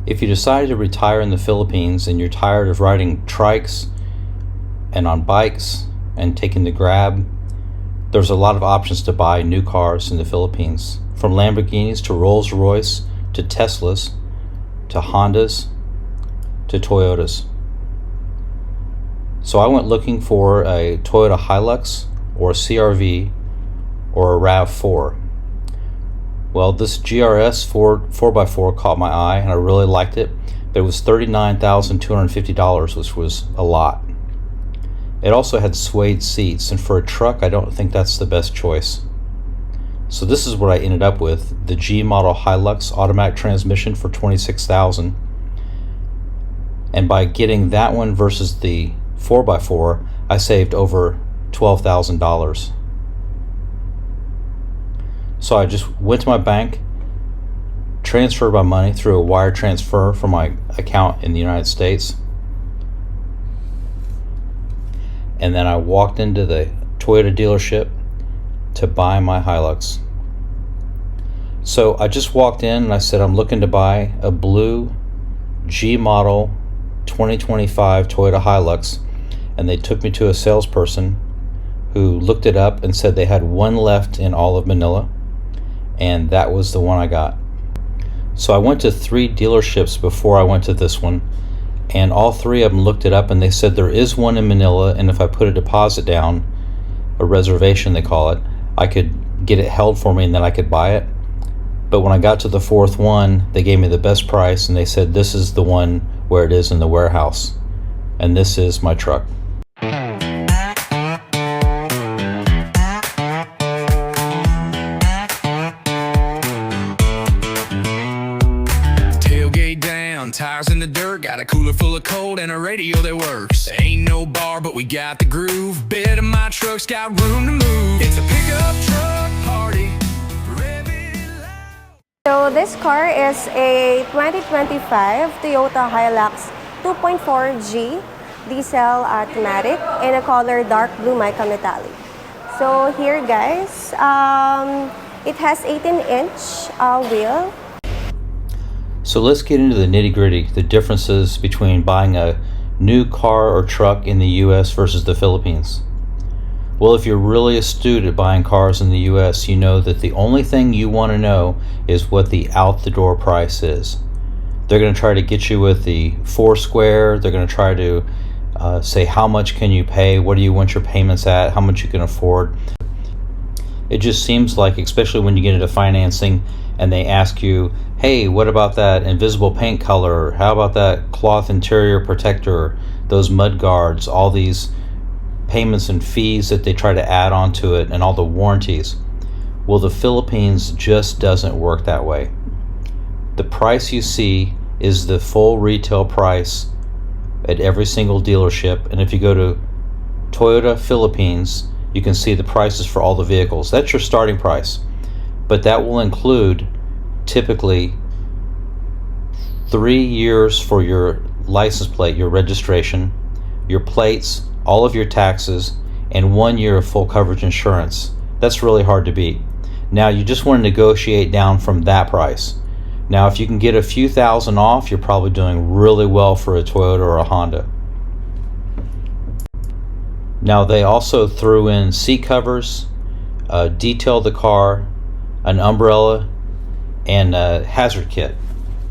If you decided to retire in the Philippines and you're tired of riding trikes and on bikes and taking the Grab, there's a lot of options to buy new cars in the Philippines. From Lamborghinis to Rolls-Royce to Teslas to Hondas to Toyotas. So I went looking for a Toyota Hilux or a CR-V or a RAV4. Well, this GRS 4x4 caught my eye and I really liked it, but it was $39,250, which was a lot. It also had suede seats, and for a truck, I don't think that's the best choice. So this is what I ended up with, the G model Hilux automatic transmission for $26,000. And by getting that one versus the 4x4, I saved over $12,000. So I just went to my bank, transferred my money through a wire transfer from my account in the United States, and then I walked into the Toyota dealership to buy my Hilux. So I just walked in and I said, I'm looking to buy a blue G model 2025 Toyota Hilux, and they took me to a salesperson who looked it up and said they had one left in all of Manila, and that was the one I got. So I went to 3 dealerships before I went to this one, and all 3 of them looked it up and they said there is one in Manila, and if I put a deposit down, a reservation they call it, I could get it held for me and then I could buy it. But when I got to the 4th one, they gave me the best price and they said this is the one where it is in the warehouse, and this is my truck. Tires in the dirt, got a cooler full of cold and a radio that works. Ain't no bar, but we got the groove. Bed of my truck's got room to move. It's a pickup truck party. So this car is a 2025 Toyota Hilux 2.4G diesel automatic in a color dark blue mica metallic. So here guys, it has 18-inch wheel. So let's get into the nitty-gritty, the differences between buying a new car or truck in the US versus the Philippines. Well, if you're really astute at buying cars in the US, you know that the only thing you want to know is what the out-the-door price is. They're going to try to get you with the Foursquare. They're going to try to say how much can you pay, what do you want your payments at, how much you can afford. It just seems like, especially when you get into financing and they ask you, hey, what about that invisible paint color? How about that cloth interior protector, those mud guards, all these payments and fees that they try to add onto it, and all the warranties. Well, the Philippines just doesn't work that way. The price you see is the full retail price at every single dealership, and if you go to Toyota Philippines, you can see the prices for all the vehicles. That's your starting price, but that will include typically 3 years for your license plate, your registration, your plates, all of your taxes, and 1 year of full coverage insurance. That's really hard to beat. Now you just want to negotiate down from that price. Now if you can get a few thousand off, you're probably doing really well for a Toyota or a Honda. Now they also threw in seat covers, detailed the car, an umbrella, and a hazard kit.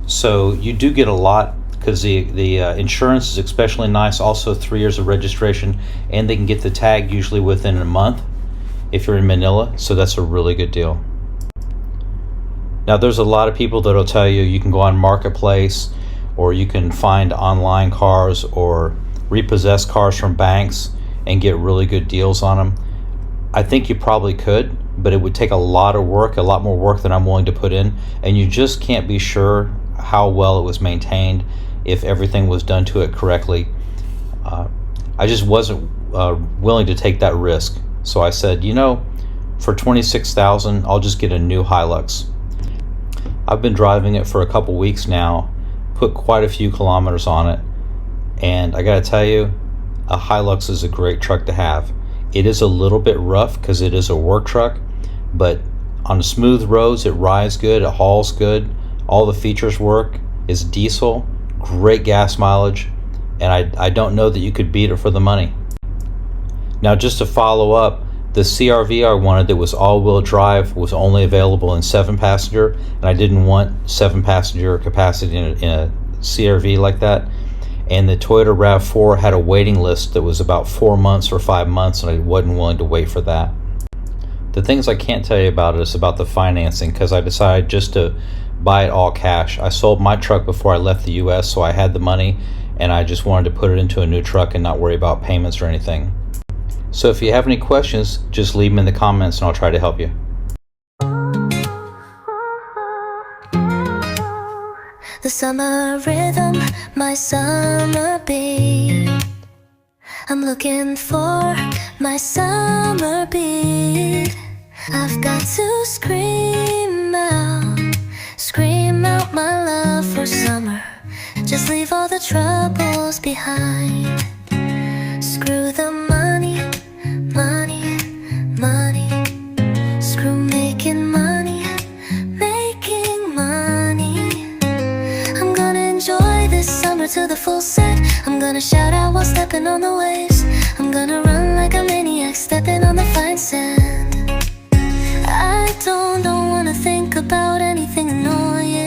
So you do get a lot, because the insurance is especially nice. Also 3 years of registration, and they can get the tag usually within a month if you're in Manila, so that's a really good deal. Now there's a lot of people that'll tell you you can go on Marketplace, or you can find online cars or repossess cars from banks and get really good deals on them. I think you probably could, but it would take a lot of work, a lot more work than I'm willing to put in, and you just can't be sure how well it was maintained, if everything was done to it correctly. I just wasn't willing to take that risk. So I said, you know, for $26,000, I'll just get a new Hilux. I've been driving it for a couple weeks now, put quite a few kilometers on it, and I gotta tell you, a Hilux is a great truck to have. It is a little bit rough because it is a work truck, but on smooth roads it rides good, it hauls good, all the features work, It's diesel, great gas mileage, and I don't know that you could beat it for the money. Now, just to follow up, the CR-V I wanted that was all-wheel drive was only available in 7-passenger, and I didn't want 7-passenger capacity in a CR-V like that. And the Toyota RAV4 had a waiting list that was about 4 months or 5 months, and I wasn't willing to wait for that. The things I can't tell you about is about the financing, because I decided just to buy it all cash. I sold my truck before I left the US, so I had the money, and I just wanted to put it into a new truck and not worry about payments or anything. So if you have any questions, just leave them in the comments and I'll try to help you. The summer rhythm, my summer beat. I'm looking for my summer beat. I've got to scream out my love for summer. Just leave all the troubles behind. Screw the money. Screw making money. I'm gonna enjoy this summer to the full set. I'm gonna shout out while stepping on the waves. I'm gonna run like a maniac, stepping on the fine sand. I don't wanna think about anything annoying.